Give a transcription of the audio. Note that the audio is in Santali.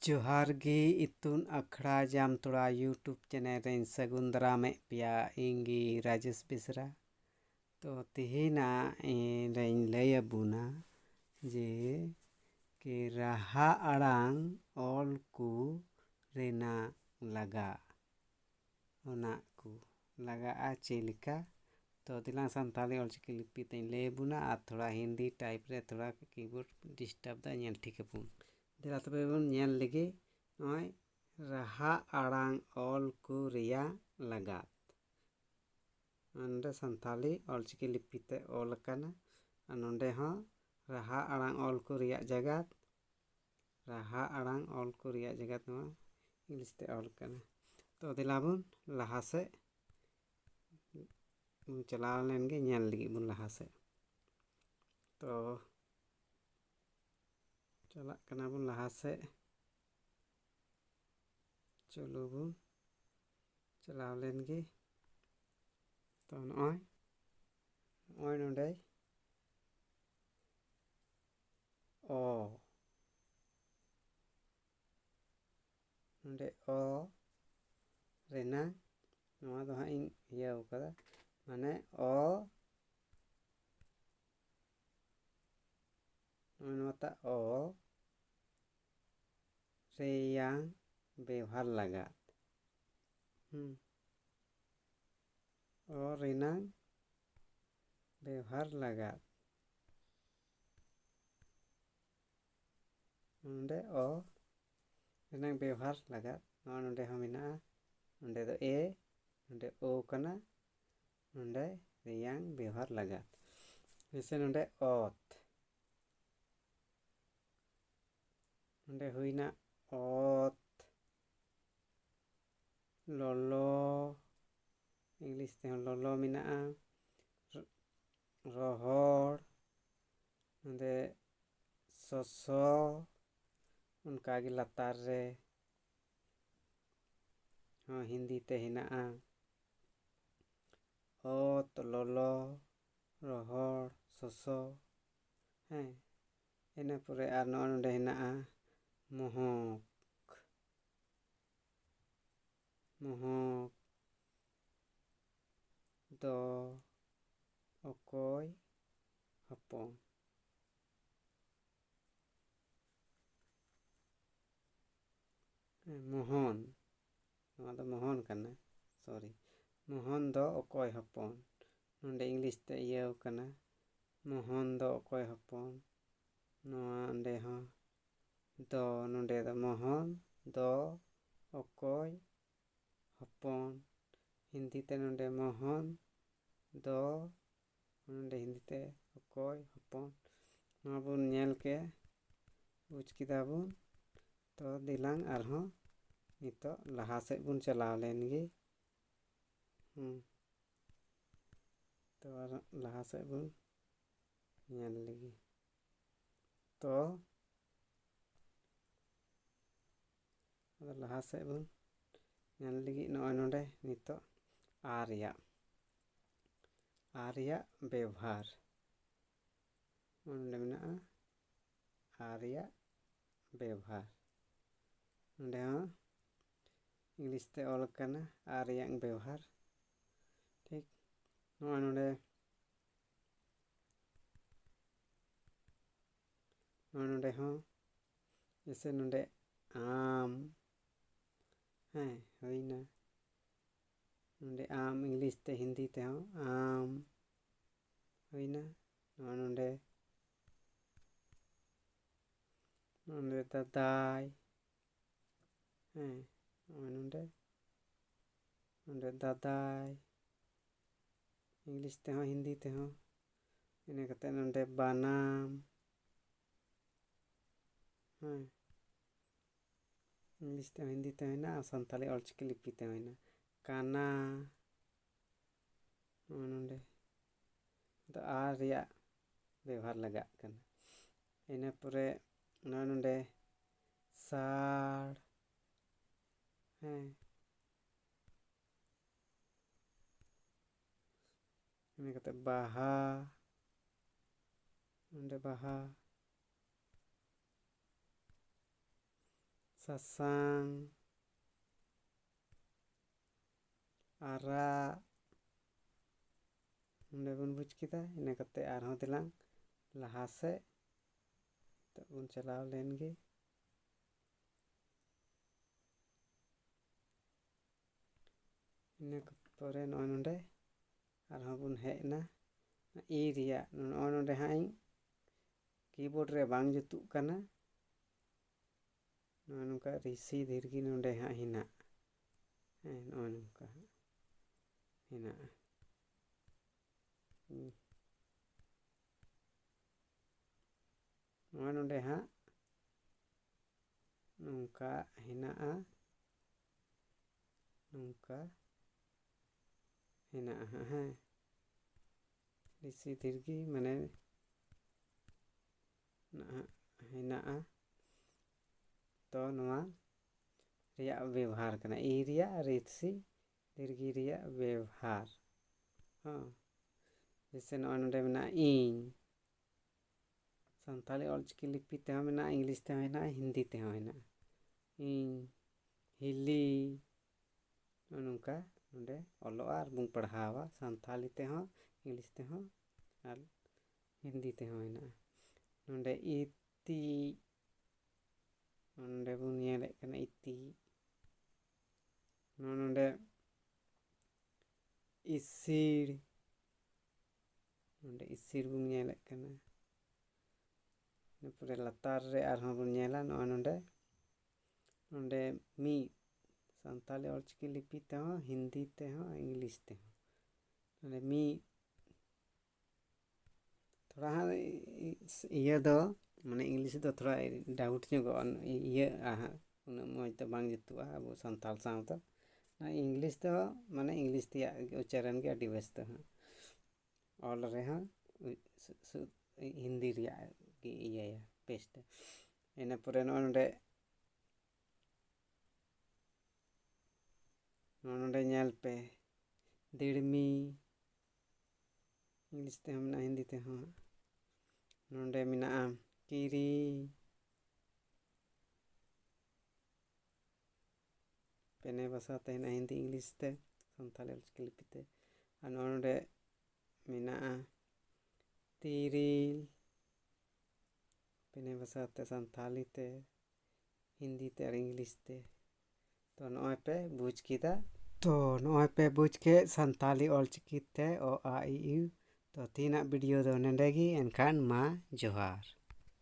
जोहार गे इतुन अखड़ा जाम तोड़ा यूट्यूब चैनल रेन सगुन दारामे पिया इंगी राजेश बेसरा तो तिहिना रेन लय बुना जे के राहा आड़ांग ऑल कु रेना लगा ओना कु लगा चेलिका तो दिला संताली ऑलचिकी लिपि तें लय बुना आ थोड़ा हिंदी टाइप रे थोड़ा कीबोर्ड डिस्टर्ब दा ñel ठीक बुन दिला तबे बुन ñel लगे नय राहा आड़ांग ऑल कु रिया लगात नंदे संताली ऑलचिकी लिपि ते ऑल कना नंदे हां राहा आड़ांग ऑल कु रिया जगत राहा आड़ांग ऑल कु रिया जगत नो इंग्लिश ते ऑल कना तो दिला बुन लहा से चला लेंगे ñel लगी बुन लहा से तो चला कना बुन लहा से चलो बुन चला लेंगे तो नय नंदे ओ नंदे ओ रेना नवा दो हां इन हिया उकदा माने ओ नवता ओ रेयांग व्यवहार लगात ओ रेना व्यवहार लगात नंदे ओ रेना व्यवहार लगात नंदे हां मिना नंदे दो ए नंदे ओ कना नंदे रेयांग व्यवहार लगात जैसे नंदे ओत नंदे हुईना ओत लोलो इंग्लिश ते लोलो मिना रोहड़ नंदे सोसो उनका गे लतार रे हाँ हिंदी ते हिना ओत लोलो रोहड़ सोसो हैं इना पुरे आर नंदे हिना मोहक मोहक दो ओकोय हपन मोहन नवा दो मोहन कना सॉरी मोहन दो ओकोय हपन नंदे इंग्लिश ते इया कना मोहन दो ओकोय हपन नवा नंदे हां दो नंदे दो मोहन दो ओकोय हपन हिंदी ते नंदे मोहन दो नंदे हिंदी ते ओकोय हपन नवा बुन ñel के बुझ किदा बुन तो दिलांग आरहों नितो लहा से बुन चलाव लेंगे तो लहा से बुन ñel लगी तो लहा से बुन ñel लगी नय नंदे नितो आर्या व्यवहार नंदे मिना आर्या व्यवहार नंदे हां इंग्लिश ते ऑल कना आर्या व्यवहार ठीक नय नंदे हां जैसे नंदे आम हैं होइना नंदे आम इंग्लिश ते हिंदी ते हां आम होइना नंदे दादाई हैं नंदे दादाई इंग्लिश ते हां हिंदी ते हां इना कते नंदे बानाम हैं इंग्लिश ते हिंदी ते होइना संताली ऑलचिकी लिपि ते होइना काना नंदे तो आर्या व्यवहार लगा कना इना पुरे नंदे साड़ हैं इना कते बाहा नंदे बाहा ᱥᱟᱥᱟᱝ, ᱟᱨᱟᱜ ᱚᱸᱰᱮ ᱵᱚᱱ ᱵᱩᱡᱽ ᱠᱮᱫᱟ᱾ ᱤᱱᱟᱹ ᱠᱟᱛᱮ ᱟᱨᱦᱚᱸ ᱫᱮᱞᱟᱝ ᱞᱟᱦᱟ ᱥᱮᱫ ᱱᱤᱛᱚᱜ ᱵᱚᱱ ᱪᱟᱞᱟᱣ ᱞᱮᱱ ᱜᱮ᱾ ᱤᱱᱟᱹ ᱯᱚᱨᱮ ᱱᱚᱜᱼᱚᱭ ᱱᱚᱸᱰᱮ ᱟᱨᱦᱚᱸ ᱵᱚᱱ ᱦᱮᱡ ᱮᱱᱟ ᱤ ᱨᱮᱭᱟᱜ ᱱᱚᱜᱼᱚᱭ ᱱᱚᱸᱰᱮ ᱦᱟᱸᱜ ᱤᱧ ᱠᱤᱵᱳᱨᱰ ᱨᱮ ᱵᱟᱝ ᱡᱩᱛᱩᱜ ᱠᱟᱱᱟ᱾ ᱱᱚᱜᱼᱚᱭ ᱱᱚᱝᱠᱟ ᱨᱤᱥᱤ ᱫᱤᱨᱜᱷᱤ ᱱᱚᱸᱰᱮ ᱦᱟᱸᱜ ᱦᱮᱱᱟᱜᱼᱟ᱾ ᱱᱚᱜᱼᱚᱭ ᱱᱚᱝᱠᱟ ᱦᱟᱸᱜ ᱦᱮᱱᱟᱜᱼᱟ᱾ ᱱᱚᱜᱼᱚᱭ ᱱᱚᱸᱰᱮ ᱦᱟᱸᱜ ᱱᱚᱝᱠᱟ ᱦᱮᱱᱟᱜᱼᱟ, ᱱᱚᱝᱠᱟ ᱦᱮᱱᱟᱜᱼᱟ ᱦᱮᱸ ᱨᱤᱥᱤ ᱫᱤᱨᱜᱷᱤ ᱢᱟᱱᱮ ᱦᱮᱱᱟᱜᱼᱟ᱾ ᱛᱚ ᱱᱚᱣᱟ ᱨᱮᱭᱟᱜ ᱵᱮᱵᱷᱟᱨ ᱠᱟᱱᱟ ᱤ ᱨᱮᱭᱟᱜ ᱨᱤᱥᱤ ᱫᱤᱨᱜᱷᱤ ᱨᱮᱭᱟᱜ ᱵᱮᱵᱷᱟᱨ ᱦᱚᱸ᱾ ᱡᱮᱥᱮ ᱱᱚᱜᱼᱚᱭ ᱱᱚᱸᱰᱮ ᱢᱮᱱᱟᱜᱼᱟ ᱤᱧ, ᱥᱟᱱᱛᱟᱲᱤ ᱚᱞᱪᱤᱠᱤ ᱞᱤᱯᱤ ᱛᱮᱦᱚᱸ ᱢᱮᱱᱟᱜᱼᱟ, ᱤᱝᱞᱤᱥ ᱛᱮᱦᱚᱸ ᱦᱮᱱᱟᱜᱼᱟ, ᱦᱤᱱᱫᱤ ᱛᱮᱦᱚᱸ ᱦᱮᱱᱟᱜᱼᱟ᱾ ᱤᱧ, ᱦᱤᱞᱤ ᱱᱚᱜᱼᱚ ᱱᱚᱝᱠᱟ ᱱᱚᱸᱰᱮ ᱚᱞᱚᱜᱼᱟ ᱟᱨ ᱵᱚᱱ ᱯᱟᱲᱦᱟᱣᱟ ᱥᱟᱱᱛᱟᱲᱤ ᱛᱮᱦᱚᱸ, ᱤᱝᱞᱤᱥ ᱛᱮᱦᱚᱸ ᱟᱨ ᱦᱤᱱᱫᱤ ᱛᱮᱦᱚᱸ ᱦᱮᱱᱟᱜᱼᱟ᱾ ᱱᱚᱸᱰᱮ ᱤᱛᱤᱡ, ᱱᱚᱸᱰᱮ ᱵᱚᱱ ᱧᱮᱞᱮᱫ ᱠᱟᱱᱟ ᱤᱛᱤᱡ, ᱱᱚᱸᱰᱮ ᱤᱥᱤᱲ, ᱱᱚᱸᱰᱮ ᱤᱥᱤᱲ ᱵᱚᱱ ᱧᱮᱞᱮᱫ ᱠᱟᱱᱟ᱾ ᱤᱱᱟᱹ ᱯᱚᱨᱮ ᱞᱟᱛᱟᱨ ᱨᱮ ᱟᱨᱦᱚᱸ ᱵᱚᱱ ᱧᱮᱞᱟ ᱱᱚᱜᱼᱚᱭ ᱱᱚᱸᱰᱮ ᱢᱤᱫ, ᱥᱟᱱᱛᱟᱲᱤ ᱚᱞᱪᱤᱠᱤ ᱞᱤᱯᱤ ᱛᱮᱦᱚᱸ, ᱦᱤᱱᱫᱤ ᱛᱮᱦᱚᱸ, ᱤᱝᱞᱤᱥ ᱛᱮᱦᱚᱸ ᱱᱚᱸᱰᱮ ᱢᱤᱫ ᱛᱷᱚᱲᱟ ᱦᱟᱸᱜ ᱤᱭᱟᱹ ᱫᱚ ᱢᱟᱱᱮ ᱤᱝᱞᱤᱥ ᱫᱚ ᱛᱷᱚᱲᱟ ᱰᱟᱣᱩᱴ ᱧᱚᱜᱚᱜᱼᱟ, ᱤᱭᱟᱹᱜᱼᱟ ᱦᱟᱸᱜ ᱩᱱᱟᱹᱜ ᱢᱚᱡᱽ ᱫᱚ ᱵᱟᱝ ᱡᱩᱛᱩᱜᱼᱟ ᱟᱵᱚ ᱥᱟᱱᱛᱟᱲ ᱥᱟᱶ ᱫᱚ᱾ ᱤᱝᱞᱤᱥ ᱫᱚ ᱢᱟᱱᱮ ᱤᱝᱞᱤᱥ ᱛᱮᱭᱟᱜ ᱩᱪᱪᱟᱨᱚᱱ ᱜᱮ ᱟᱹᱰᱤ ᱵᱮᱥ ᱫᱚ ᱦᱟᱸᱜ ᱚᱞ ᱨᱮᱦᱚᱸ ᱦᱤᱱᱫᱤ ᱨᱮᱭᱟᱜ ᱜᱮ ᱤᱭᱟᱹᱭᱟ ᱵᱮᱥᱴᱟ᱾ ᱤᱱᱟᱹ ᱯᱚᱨᱮ ᱱᱚᱸᱰᱮ ᱧᱮᱞ ᱯᱮ ᱫᱤᱲᱢᱤ, ᱤᱝᱞᱤᱥ ᱛᱮᱦᱚᱸ ᱢᱮᱱᱟᱜᱼᱟ, ᱦᱤᱱᱫᱤ ᱛᱮᱦᱚᱸ᱾ ᱱᱚᱸᱰᱮ ᱢᱮᱱᱟᱜᱼᱟ ᱠᱤᱨᱤ, ᱯᱮᱱᱮ ᱵᱷᱟᱥᱟ ᱛᱮ ᱦᱮᱱᱟᱜᱼᱟ, ᱦᱤᱱᱫᱤ ᱤᱝᱞᱤᱥ ᱛᱮ, ᱥᱟᱱᱛᱟᱲᱤ ᱚᱞᱪᱤᱠᱤ ᱞᱤᱯᱤ ᱛᱮ᱾ ᱟᱨ ᱱᱚᱸᱰᱮ ᱢᱮᱱᱟᱜᱼᱟ ᱛᱤᱨᱤᱞ, ᱯᱮᱱᱮ ᱵᱷᱟᱥᱟ ᱛᱮ, ᱥᱟᱱᱛᱟᱲᱤ ᱛᱮ, ᱦᱤᱱᱫᱤ ᱛᱮ ᱟᱨ ᱤᱝᱞᱤᱥ ᱛᱮ᱾ ᱛᱚ ᱱᱚᱜᱼᱚᱭ ᱯᱮ ᱵᱩᱡᱽ ᱠᱮᱫᱟ᱾ ᱛᱚ ᱱᱚᱜᱼᱚᱭ ᱯᱮ ᱵᱩᱡᱽ ᱠᱮᱫ ᱥᱟᱱᱛᱟᱲᱤ ᱚᱞᱪᱤᱠᱤ ᱛᱮ ᱚ ᱟ ᱤ ᱛᱚ ᱛᱤᱦᱤᱧᱟᱜ ᱵᱷᱤᱰᱤᱭᱳ ᱫᱚ ᱱᱚᱸᱰᱮ ᱜᱮ, ᱮᱱᱠᱷᱟᱱ ᱢᱟ ᱡᱚᱦᱟᱨ᱾